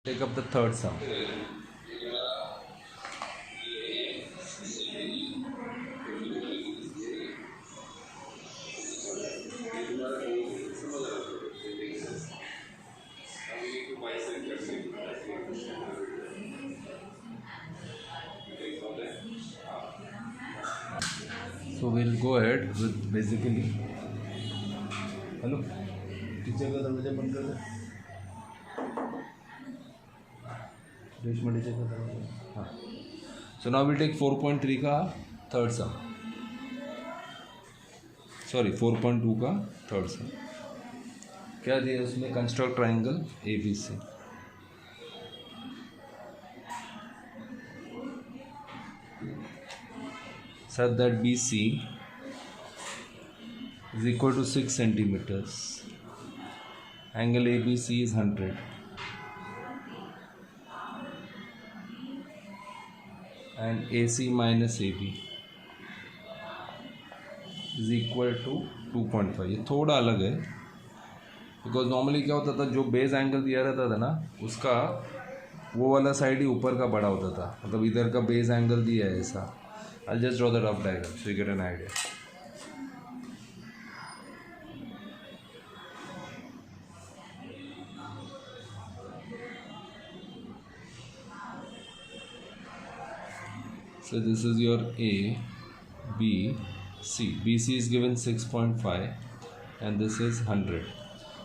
Take up the third sum. So we'll go ahead with basically. Hello. Teacher का दरवाजा बंद कर दे. Reshma teacher का दरवाजा. हाँ. So now we'll take 4.3 का third sum. Sorry, 4.2 का third sum. क्या दिया उसमें? Construct triangle ABC. Such that BC is equal to 6 centimeters. Angle ABC is 100. And AC minus AB is equal to 2.5. ये थोड़ा अलग है बिकॉज नॉर्मली क्या होता था, जो बेस एंगल दिया रहता था ना उसका वो वाला साइड ही ऊपर का बड़ा होता था. मतलब इधर का बेस एंगल दिया है ऐसा. I just draw the rough diagram so you get an idea. So this is your A, B, C. BC is given 6.5 and this is 100.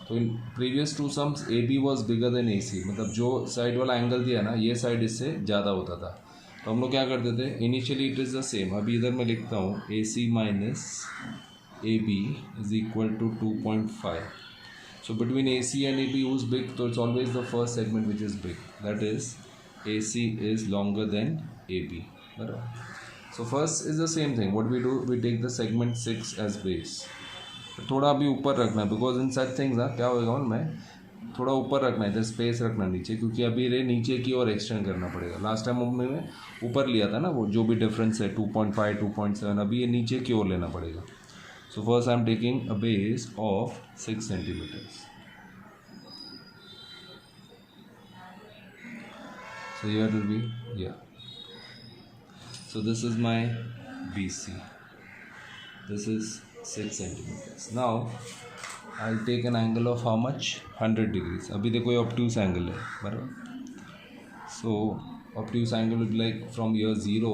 तो in previous two sums AB was bigger than AC. मतलब जो side वाला angle दिया ना ये side इससे ज़्यादा होता था. तो हम लोग क्या करते थे, initially it is the same. अभी इधर मैं लिखता हूँ AC minus AB is equal to 2.5. So between AC and AB who's big? So it's always the first segment which is big. That is AC is longer than AB. So first is the same thing. What we do, we take the segment 6 as base. थोड़ा अभी ऊपर रखना है because in such things क्या होगा उनमें थोड़ा ऊपर रखना है, इधर स्पेस रखना नीचे, क्योंकि अभी रे नीचे की ओर एक्सटेंड करना पड़ेगा. लास्ट टाइम हमने ऊपर लिया था ना, वो जो भी डिफरेंस है 2.5 2.7, अभी ये नीचे की ओर लेना पड़ेगा. So first I am taking a base of 6 centimetres. So here will be या. So this is my BC. This is 6 centimeters. Now I'll take an angle of how much? 100 degrees. अभी देखो ये obtuse angle है बराबर. So obtuse angle will be like from here 0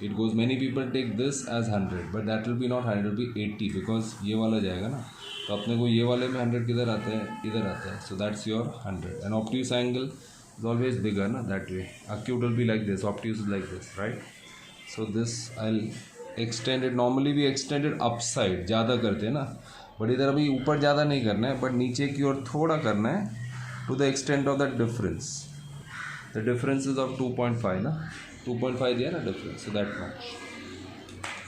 it goes. Many people take this as 100 but that will be not 100, it will be 80 because ये वाला जाएगा ना. तो अपने को ये वाले में 100 किधर आता है? इधर आता है. So that's your 100. And obtuse angle is always bigger ना that way. Acute will be like this, obtuse is like this, right? So this I'll extend it. Normally we extend it upside, ज़्यादा करते हैं ना, but इधर अभी ऊपर ज़्यादा नहीं करना है, बट नीचे की ओर थोड़ा करना है to the extent of that difference. The difference is of 2.5 ना, 2.5 दिया ना difference, so that much.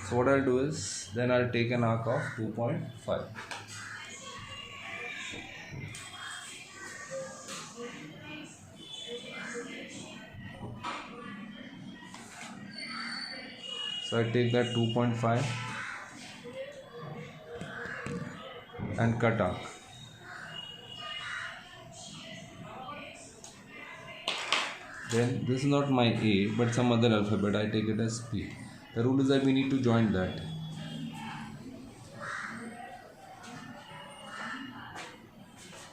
So what I'll do is then I'll take an arc of 2.5. So I take that 2.5 and cut arc. Then this is not my A but some other alphabet, I take it as P. The rule is that we need to join that.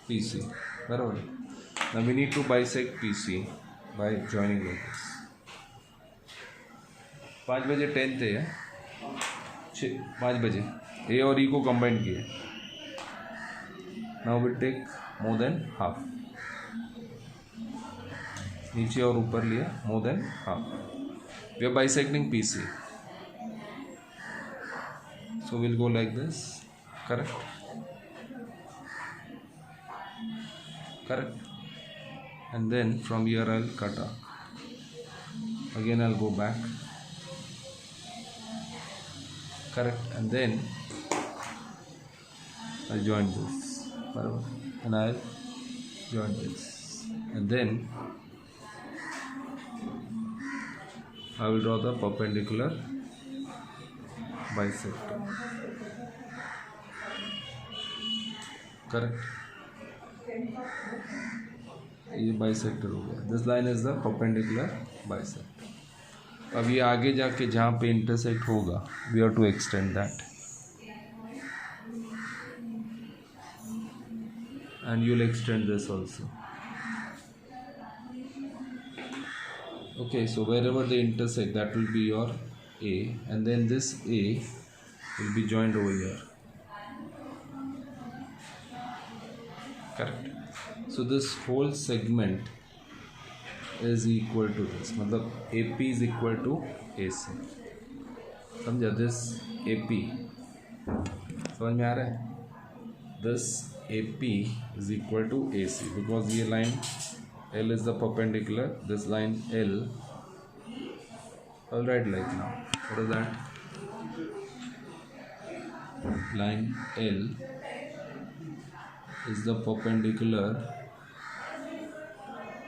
PC. Barabar. Now we need to bisect PC by joining like this. 5 बजे 10 थे 5 बजे ए और ई को combine किए. Now will take more than half. नीचे और ऊपर लिया more than half. We are bisecting PC. So will go like this. Correct. And then from here I will cut out. Again I will go back. Correct. And then I'll join this and I'll join this and then I will draw the perpendicular bisector. Correct. ये bisector हो गया. This line is the perpendicular bisector. अब ये आगे जाके जहाँ पे intersect होगा we have to extend that and you'll extend this also. Okay, so wherever they intersect, that will be your A, and then this A will be joined over here. Correct. So this whole segment is equal to this. मतलब AP is equal to AC. समझा? This AP समझ में आ रहा है? This AP is equal to AC because ये line L is the perpendicular. This line L. I'll write like now. What is that? Line L is the perpendicular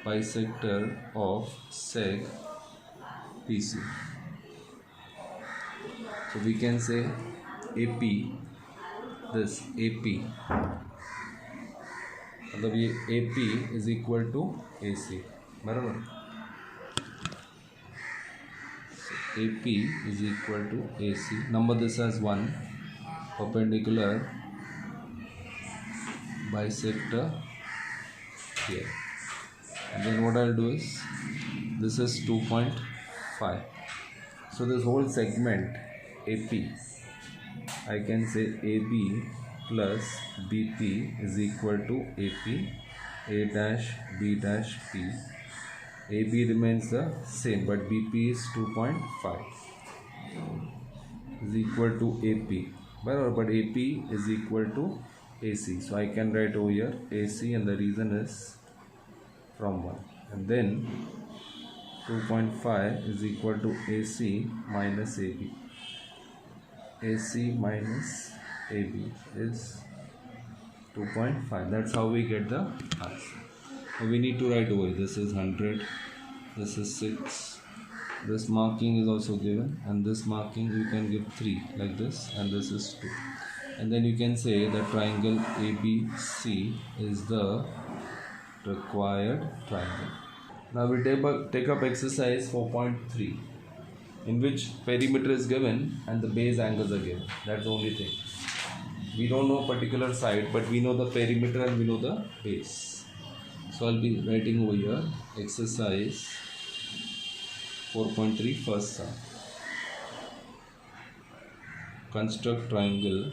bisector of seg PC. So we can say AP, this AP, मतलब ये AP is equal to AC, बराबर. So AP is equal to AC. Number this as 1 perpendicular bisector here. And then what I'll do is this is 2.5. So this whole segment AP, I can say AB plus BP is equal to AP, A dash B dash P. AB remains the same, but BP is 2.5 is equal to AP. But AP is equal to AC. So I can write over here AC, and the reason is from 1. And then 2.5 is equal to AC minus AB. AC minus AB is 2.5. That's how we get the answer. Now we need to write over. This is 100. This is 6. This marking is also given, and this marking you can give 3 like this, and this is 2. And then you can say the triangle ABC is the required triangle. Now we take up exercise 4.3. in which perimeter is given and the base angles are given. That's the only thing. We don't know particular side, but we know the perimeter and we know the base. So I'll be writing over here exercise 4.3 first sum. Construct triangle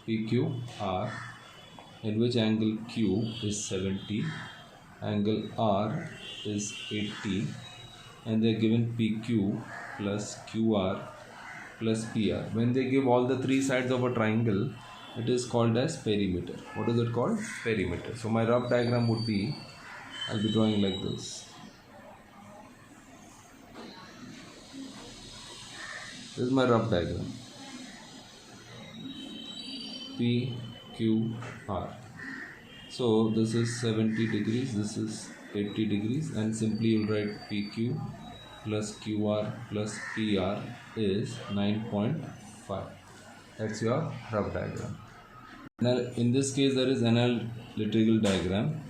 PQR in which angle Q is 70, angle R is 80, and they are given PQ plus QR plus PR. When they give all the 3 sides of a triangle, it is called as perimeter. What is it called? Perimeter. So my rough diagram would be, I'll be drawing like this. This is my rough diagram. PQR. So this is 70 degrees, this is 80 degrees, and simply you write PQ plus QR plus PR is 9.5. That's your rough diagram. Now in this case there is analytical diagram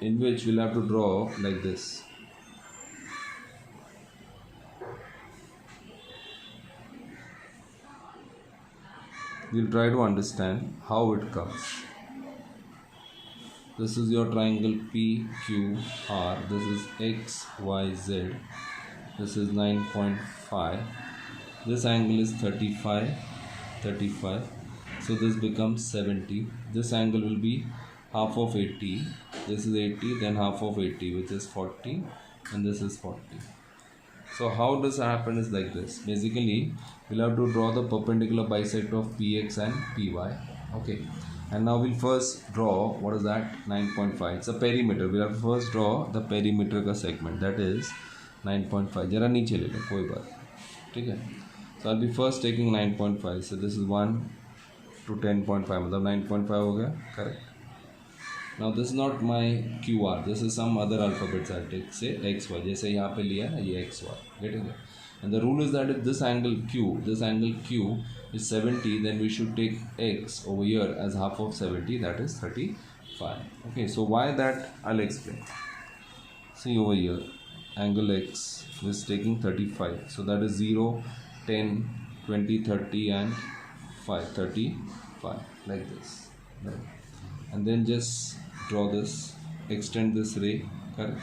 in which we'll have to draw like this. We'll try to understand how it comes. This is your triangle PQR. This is XYZ. This is 9.5. This angle is 35. So this becomes 70. This angle will be half of 80. This is 80, then half of 80, which is 40, and this is 40. So how does happen is like this. Basically, we'll have to draw the perpendicular bisector of PX and PY. Okay. And now we'll first draw, what is that? 9.5. It's a perimeter. We'll have to first draw the perimeter का segment. That is 9.5. जरा नीचे ले लो, कोई बात. ठीक है. So I'll be first taking 9.5. So this is 1 to 10.5. मतलब 9.5 हो गया. Correct. Now this is not my QR. This is some other alphabets I'll take. Say XY. जैसे यहाँ पे लिया ना ये XY. Getting it? And the rule is that if this angle Q is 70, then we should take X over here as half of 70, that is 35. 5. Okay, so why that I'll explain. See over here, angle X is taking 35. So that is 0, 10, 20, 30 and 5, 35 like this. Right? And then just draw this, extend this ray, correct?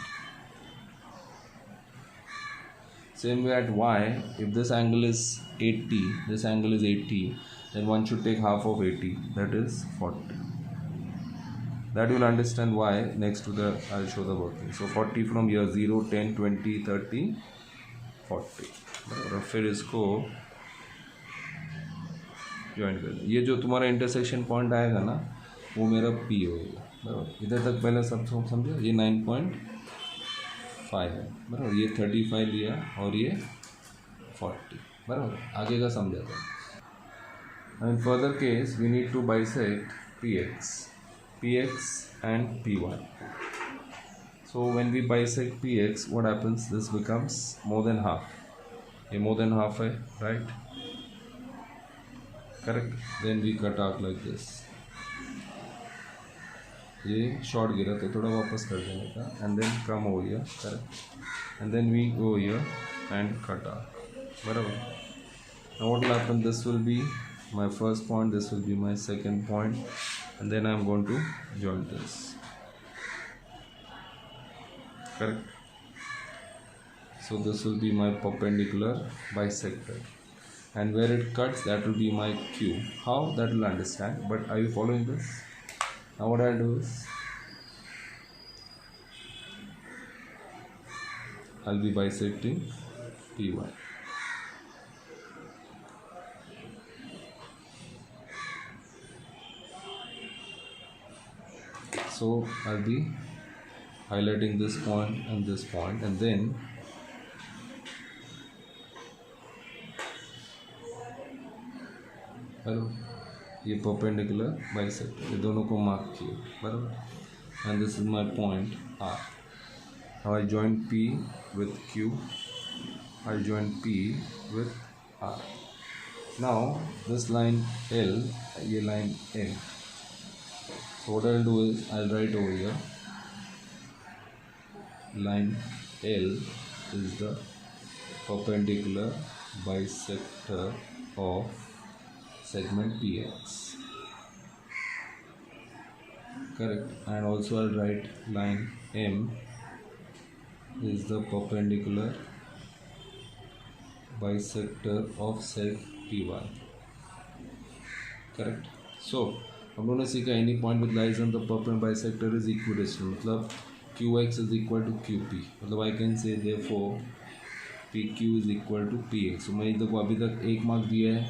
Same way at Y, if this angle is 80, this angle is 80, then one should take half of 80, that is 40. That you will understand why next to the, I'll show the working. So 40 from here, 0, 10, 20, 30, 40. और फिर इसको join कर दें. ये जो तुम्हारा intersection point आएगा ना, वो मेरा P होगा. बराबर. इधर तक पहले सब समझो. ये 9.5 है. बराबर. ये 35 लिया और ये 40. बराबर. आगे का समझाता हूँ. In further case, we need to bisect px and py. So when we bisect px, what happens? This becomes more than half. ये more than half है, right? Correct. Then we cut arc like this. ये short गिरा तो थोड़ा वापस कर देने का, and then come over here, correct? And then we go here and cut arc. बराबर. Now what will happen? This will be my first point, this will be my second point, and then I am going to join this, correct? So this will be my perpendicular bisector, and where it cuts, that will be my Q. How? That will understand, but are you following this? Now what I'll do is, I'll be bisecting PY. So I'll be highlighting this point, and then hello, ये perpendicular bisector, ये दोनों को mark किए. बराबर. And this is my point R. Now I join P with Q. I'll join P with R. Now this line L, ये line M. So what I'll do is, I'll write over here, line L is the perpendicular bisector of segment PX, correct? And also I'll write line M is the perpendicular bisector of seg PY, correct? So हम लोगों ने सीखा any point with lies on the perpendicular bisector is equidistant, मतलब QX is equal to QP, मतलब I can say therefore PQ is equal to PX. तो मैं देखो अभी तक 1 मार्क दिया है,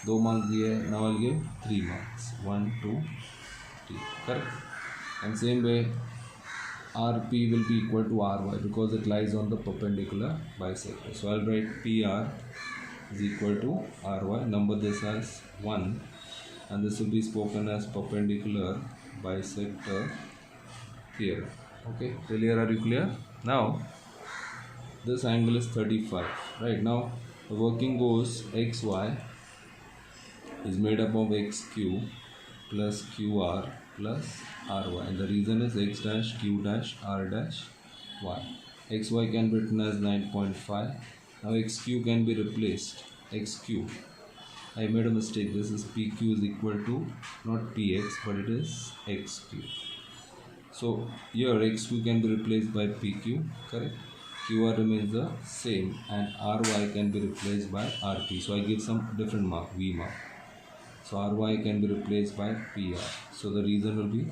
2 मार्क दिया है, now I give 3 marks, 1 2 3, correct? And same way RP will be equal to RY because it lies on the perpendicular bisector. So I'll write PR is equal to RY, number this as 1, and this will be spoken as perpendicular bisector theorem. Okay, clear? Are you clear? Now this angle is 35, right? Now the working goes XY is made up of XQ plus QR plus RY, and the reason is X dash Q dash R dash Y. XY can be written as 9.5. Now XQ can be replaced, XQ, I made a mistake, this is PQ is equal to not PX but it is XQ. So here XQ can be replaced by PQ, correct? QR remains the same, and RY can be replaced by RP. So I give some different mark, V mark. So RY can be replaced by PR. So the reason will be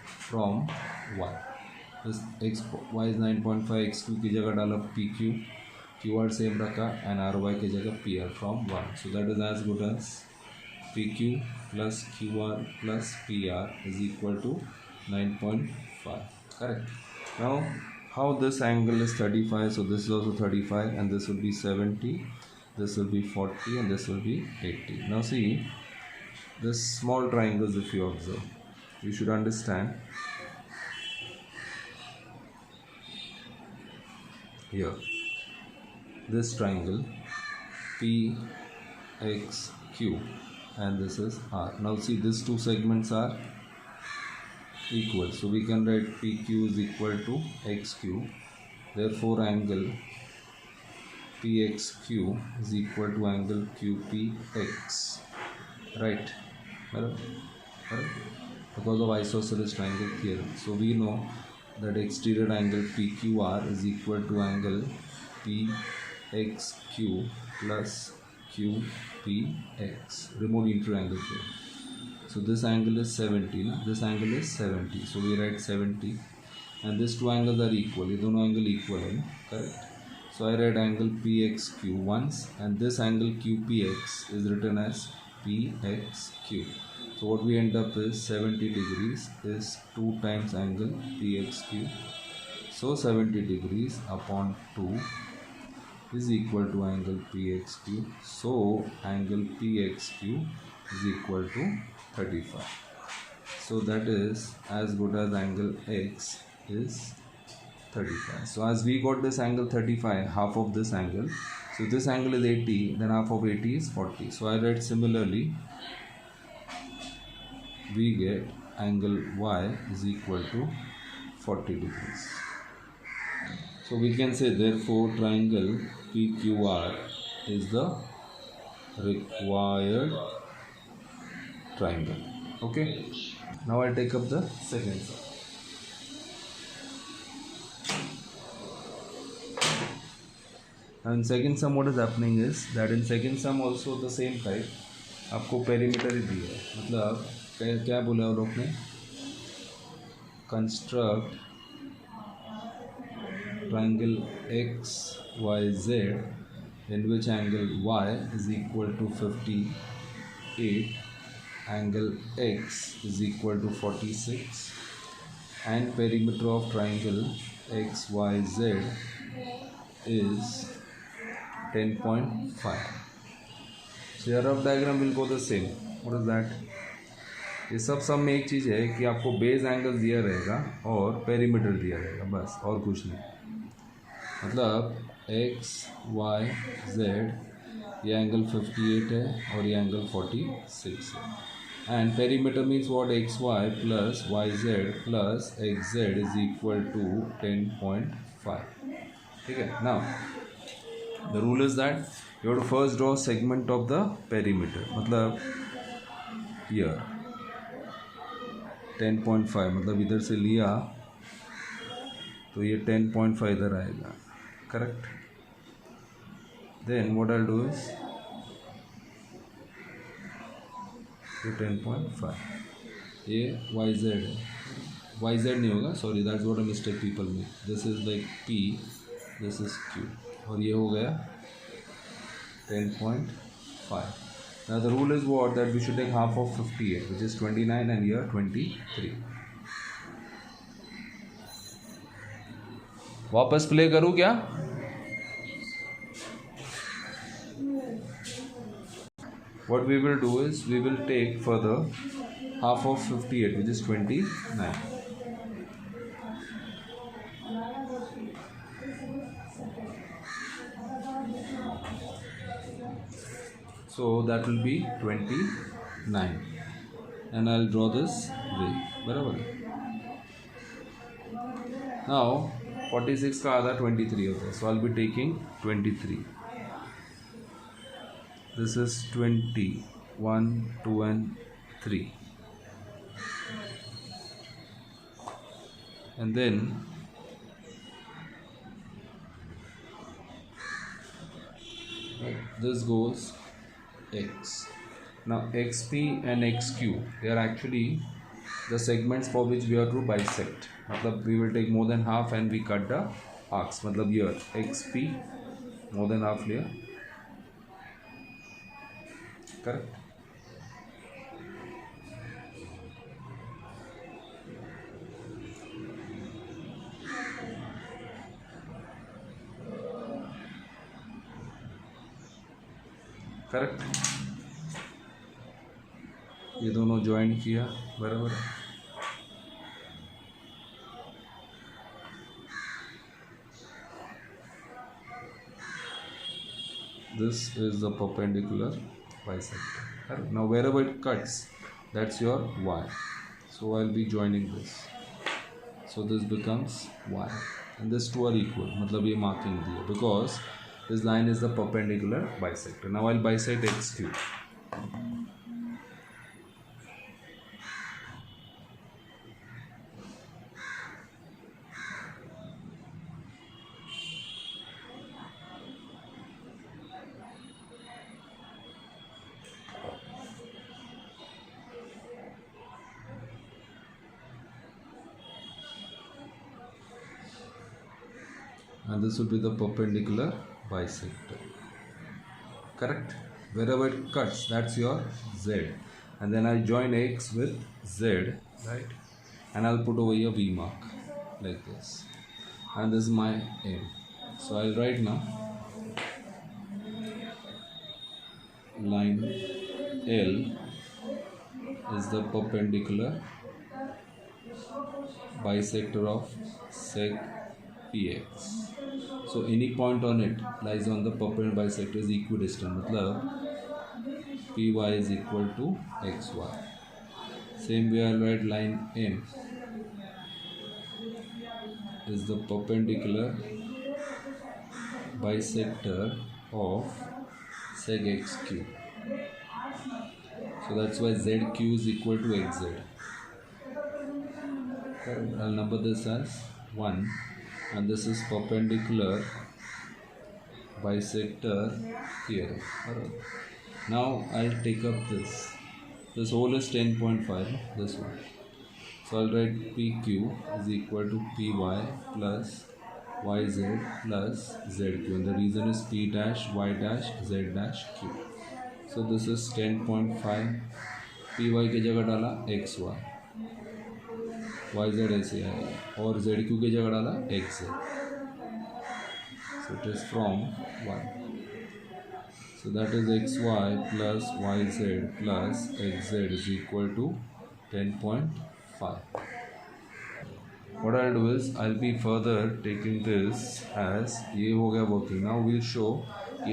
from Y. This Y is 9.5, XQ की जगह डाला PQ, QR same रखा, and RY की जगह PR from 1. So that is as good as PQ plus QR plus PR is equal to 9.5. Correct. Now how this angle is 35, so this is also 35, and this will be 70, this will be 40, and this will be 80. Now see this small triangles, if you observe, you should understand here this triangle PXQ, and this is R. Now see these two segments are equal. So we can write PQ is equal to XQ. Therefore, angle PXQ is equal to angle QPX. Right? Because of isosceles triangle theorem. So we know that exterior angle PQR is equal to angle PXQ plus QPX. Remote interior angle theorem. So this angle is 70, na? This angle is 70. So we write 70, and these two angles are equal. ये दोनों angle equal है, ना? Correct. So I write angle PXQ once, and this angle QPX is written as PXQ. So what we end up is 70 degrees is 2 times angle PXQ. So 70 degrees upon 2 is equal to angle PXQ. So angle PXQ is equal to 35. So that is as good as angle X is 35. So as we got this angle 35, half of this angle. So this angle is 80, then half of 80 is 40. So I write similarly, we get angle Y is equal to 40 degrees. So we can say therefore triangle PQR is the required triangle. Okay. Now I'll take up the second sum. And second sum, what is happening is that in second sum also the same type, आपको perimeter ही दिया है. मतलब क्या बोला वो लोग ने? Construct triangle XYZ in which angle Y is equal to 58, angle X is equal to 46, and perimeter of triangle XYZ is 10.5. So your rough diagram will go the same. What is that? ये सब में एक चीज़ है कि आपको base angle दिया रहेगा और पेरीमीटर दिया रहेगा, बस और कुछ नहीं. मतलब एक्स वाई जेड ये एंगल 58 है और ये एंगल 46 है. And perimeter means what? X Y plus Y Z plus X Z is equal to 10.5. ठीक है. Now the rule is that you have to first draw segment of the perimeter. मतलब here 10.5, मतलब इधर से लिया तो ये 10.5 इधर आएगा. Correct. then what I'll do is ये 10.5 ये YZ है. YZ नहीं होगा, sorry, that's what a mistake people make. This is like P, this is Q, और ये हो गया 10.5. Now the rule is what? That we should take half of 58, which is 29, and here 23. वापस play करूँ क्या? What we will do is we will take further half of 58, which is 29. So that will be 29, and I'll draw this way. बराबर. Now 46 का आधा 23 होता है, so I'll be taking 23. This is 20, 1, 2 and 3, and then this goes X. Now XP and XQ, they are actually the segments for which we are to bisect. मतलब we will take more than half and we cut the arcs. मतलब here XP more than half लिया. Correct. Correct. ये दोनों join किया, बराबर. This is the perpendicular bisector. Now wherever it cuts, that's your Y. So I'll be joining this. So this becomes y, and these two are equal. मतलब ये marking दिया because this line is the perpendicular bisector. Now I'll bisect x cube. And this will be the perpendicular bisector. Correct? Wherever it cuts, that's your z. And then I'll join x with z, right? And I'll put over here v mark like this. And this is my m. So I'll write now line L is the perpendicular bisector of sec px. So any point on it lies on the perpendicular bisector is equidistant. मतलब py is equal to xy. Same way I'll write line M is the perpendicular bisector of sec x cube. So that's why zq is equal to xz. I'll number this as 1, and this is perpendicular bisector theorem. Alright. Now I'll take up this. This whole is 10.5, this one. So I'll write PQ is equal to PY plus YZ plus ZQ. And the reason is P dash Y dash Z dash Q. So this is 10.5. PY की जगह डाला XY, YZ ऐसे आया और ZQ की जगह डाला XZ. So it is from 1. So that is xy plus yz plus xz is equal to 10.5. What I'll do is I'll be further taking this as ये हो गया working. Now we'll show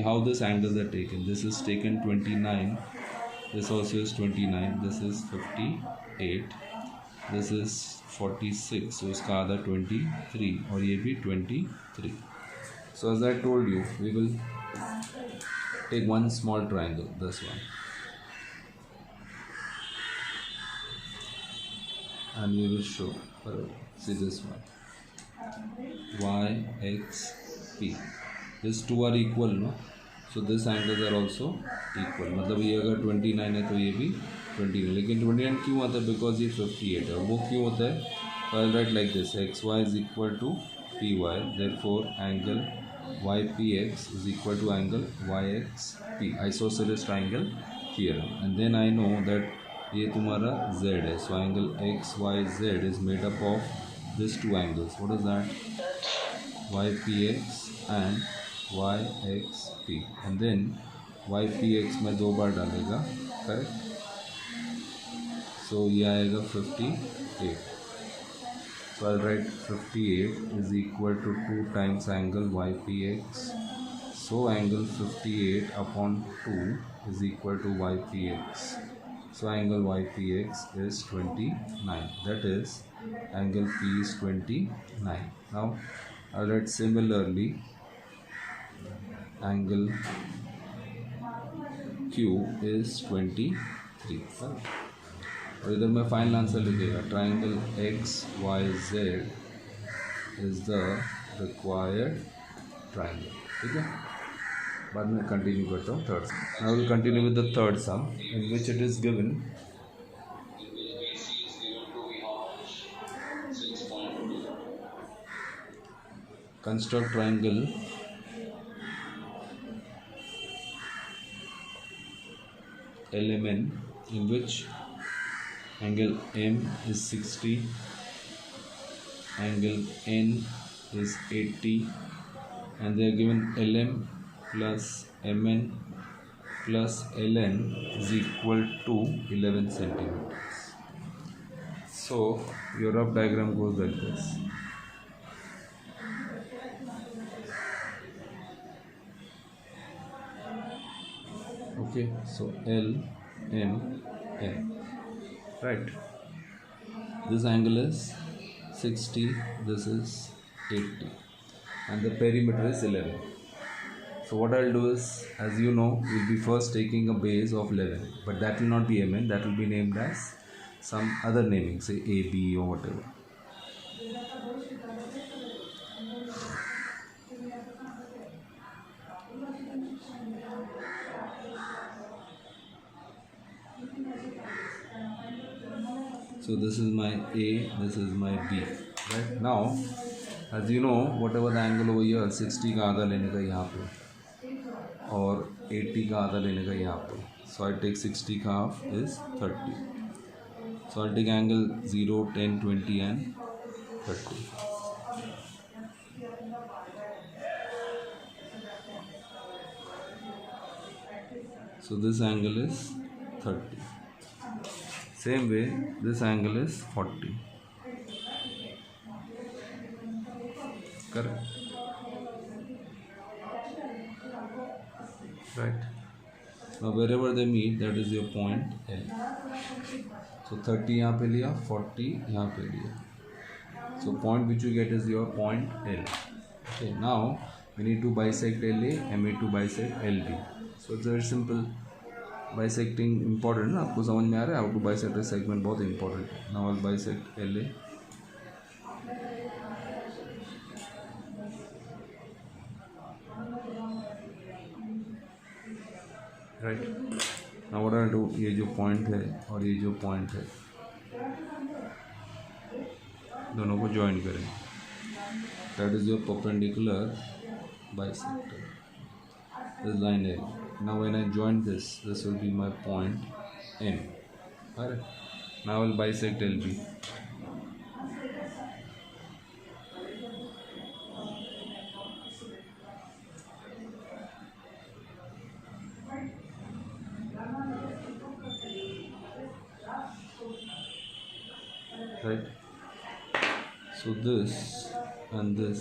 how this angles are taken. This is taken 29. This also is 29. This is 58. This is 46. So इसका आधा 23 और ये भी 23. So as I told you, we will take one small triangle, this one, and we will show, see this one, y, x, p. These two are equal, no? So these angles are also equal. मतलब ये अगर 29 है तो ये भी 29, लेकिन 29 क्यों आता है? Because ये 58 है. वो क्यों होता है? So I'll write like this: xy is equal to py. Therefore angle ypx is equal to angle yxp. Isosceles triangle theorem. And then I know that ये तुम्हारा z है. So angle xyz is made up of these two angles. What is that? ypx and yxp. And then ypx में दो बार डालेगा, correct? So ये आएगा 58. So I'll write 58 is equal to 2 times angle ypx. So angle 58 upon 2 is equal to ypx. So angle ypx is 29. That is angle p is 29. Now I'll write similarly angle q is 23. और इधर में final answer लिखेगा triangle X Y Z is the required triangle. ठीक है, बाद में continue करता हूँ third. I will continue with the third sum in which it is given construct triangle LMN in which angle M is 60, angle N is 80, and they are given LM plus MN plus LN is equal to 11 centimeters. So your rough diagram goes like this. Okay, so L, M, N, right? This angle is 60, this is 80, and the perimeter is 11. So what I'll do is, as you know, we'll be first taking a base of 11, but that will not be MN, that will be named as some other naming, say AB or whatever. So this is my A, this is my B. Right now, as you know, whatever the angle over here, 60 का आधा लेने का यहाँ पे और 80 का आधा लेने का यहाँ पे. So I take 60 का half is 30. So I'll take angle 0, 10, 20 and 30. So this angle is 30. Same way, this angle is 40. Correct? Right. Now wherever they meet, that is your point L. So 30 यहाँ पे लिया, 40 यहाँ पे लिया. So point which you get is your point L. Okay. Now we need to bisect LA and we need to bisect LB. So it's very simple. Bisecting important ना, आपको समझ में आ रहा है? How to bisect a segment बहुत important है. Now I'll bisect LA. Right. Now what I'll do, ये जो point है और ये जो point है, दोनों को join करें. That is your perpendicular bisector. This line L. Now when I join this will be my point M. Alright. Now I'll bisect LB. Right. So this and this,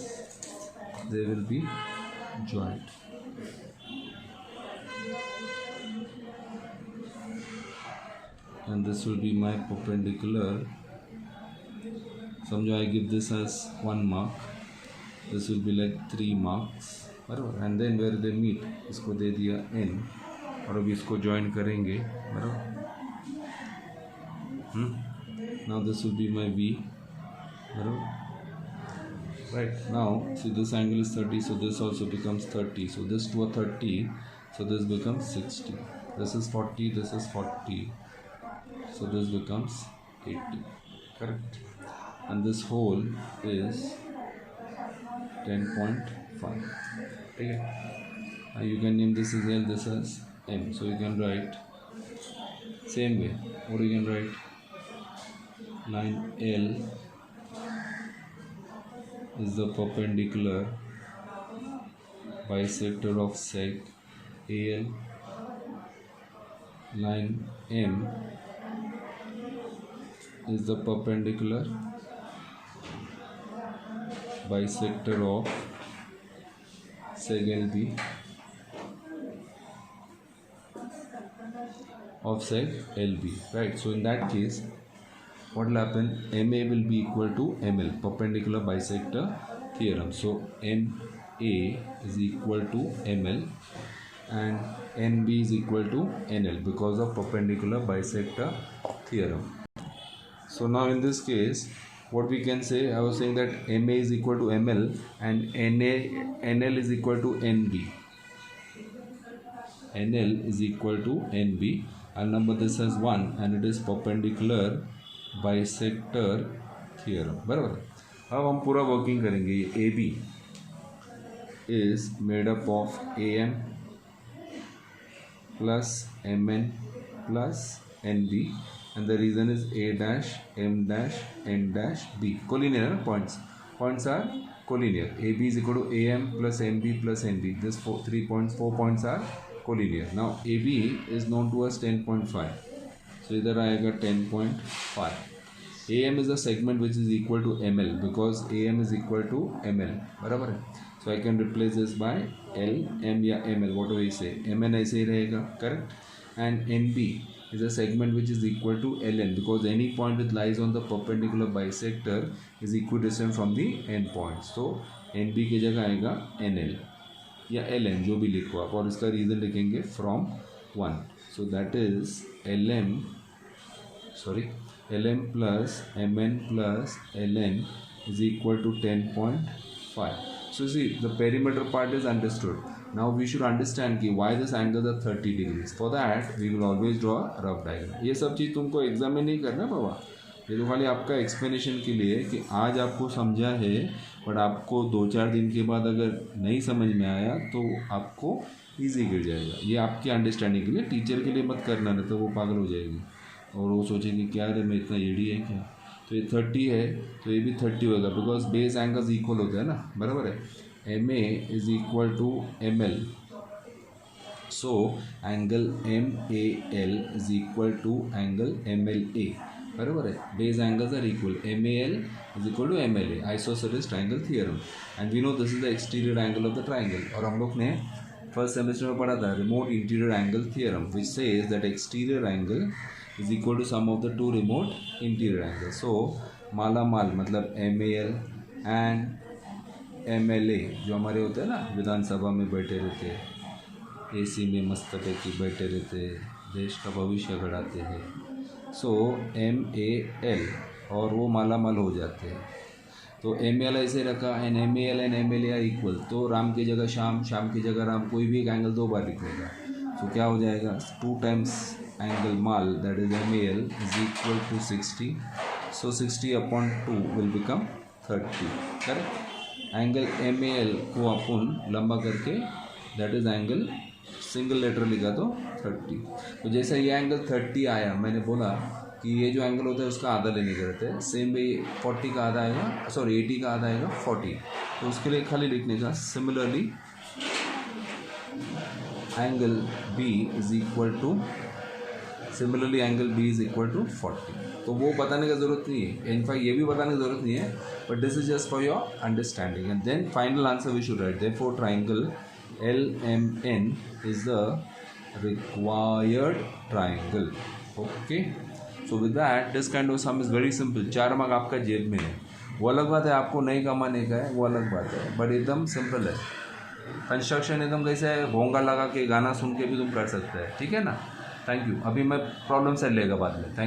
they will be joined. And this will be my perpendicular. Samjho I give this as 1 mark. This will be like 3 marks. बराबर. And then where they meet, इसको दे दिया N और अब इसको join करेंगे. बराबर. Now this will be my V. बराबर. Right. Now see this angle is 30, so this also becomes 30. So this to a 30, so this becomes 60. This is 40, this is 40. So this becomes 80. Correct. And this whole is 10.5. Okay. Now you can name this as L, this as M. So you can write same way. What you can write? Line L is the perpendicular bisector of seg AL. Line M is the perpendicular bisector of seg LB of seg LB. Right. So in that case, what will happen? MA will be equal to ML, perpendicular bisector theorem. So MA is equal to ML and NB is equal to NL because of perpendicular bisector theorem. So now in this case, what we can say, I was saying that MA is equal to ML and NL is equal to NB. NL is equal to NB. I'll number this as 1 and it is perpendicular bisector theorem. बराबर. अब हम पूरा working करेंगे. ये AB is made up of AM plus MN plus NB and the reason is A dash, M dash, N dash, B. Collinear points. Points are collinear. AB is equal to AM plus MB plus NB. This 4 points are collinear. Now AB is known to us 10.5. So इधर आएगा 10.5. AM is a segment which is equal to ML because AM is equal to ML. बराबर है. So I can replace this by L, M या ML, whatever you say. MN ऐसे ही रहेगा, correct? And NB is a segment which is equal to ln, because any point which lies on the perpendicular bisector is equidistant from the end point. So nb की जगह आएगा nl या ln, जो भी लिखो आप, और इसका रीज़न लिखेंगे from 1. So that is lm plus mn plus ln is equal to 10.5. So see, the perimeter part is understood. Now we should understand कि why this angle are 30 degrees. For that we will always draw a rough diagram. ये सब चीज़ तुमको exam में नहीं करना बाबा, ये तो खाली आपका एक्सप्लेनेशन के लिए कि आज आपको समझा है, बट आपको 2-4 दिन के बाद अगर नहीं समझ में आया तो आपको ईजी गिर जाएगा. ये आपकी अंडरस्टैंडिंग के लिए, टीचर के लिए मत करना, नहीं तो वो पागल हो जाएगी और वो सोचेंगे क्या रे मैं इतना एडी है क्या. तो ये 30 है तो ये भी 30 होगा, बिकॉज बेस एंगल्स इक्वल होते हैं ना, बराबर है. M A is equal to M L, so angle M A L is equal to angle M L A, बराबर है. Base angles are equal, M A L is equal to M L A, isosceles triangle theorem. And we know this is the exterior angle of the triangle. और हम लोग ने first semester में पढ़ा था remote interior angle theorem, which says that exterior angle is equal to sum of the two remote interior angles. So माला माल मतलब MAL and MLA जो हमारे होते हैं ना, विधानसभा में बैठे रहते, AC में मस्त पैकी बैठे रहते, देश का भविष्य गढ़ाते हैं. सो MAL और वो माला माल हो जाते हैं. तो ML ऐसे रखा and MAL and MLA are equal. तो राम की जगह श्याम, श्याम की जगह राम, कोई भी एक एंगल 2 बार लिखेगा. तो क्या हो जाएगा, 2 times angle mal, that is MAL, is equal to 60. So 60 upon 2 will become 30. Correct? Angle MAL को अपन लंबा करके that is angle single letter लिखा तो 30. तो जैसा ये एंगल 30 आया, मैंने बोला कि ये जो एंगल होता है उसका आधा लेने के रहते हैं. सेम भी 40 का आधा आएगा, सॉरी 80 का आधा आएगा 40. तो उसके लिए खाली लिखने का similarly angle B is equal to similarly angle B is equal to 40. तो वो बताने का ज़रूरत नहीं है, इनफैक्ट ये भी बताने की ज़रूरत नहीं है, but this is just for your understanding. And then final answer we should write therefore triangle LMN is the required triangle. Okay, so with that this kind of sum is very simple. 4 mark आपका जेब में है. वो अलग बात है, आपको नहीं कमाने का है, वो अलग बात है, बट एकदम सिंपल है. कंस्ट्रक्शन एकदम कैसे है, भोंगा लगा के गाना सुन के भी तुम कर सकते हैं. ठीक है ना. Thank you. अभी मैं प्रॉब्लम से लेगा बाद में. थैंक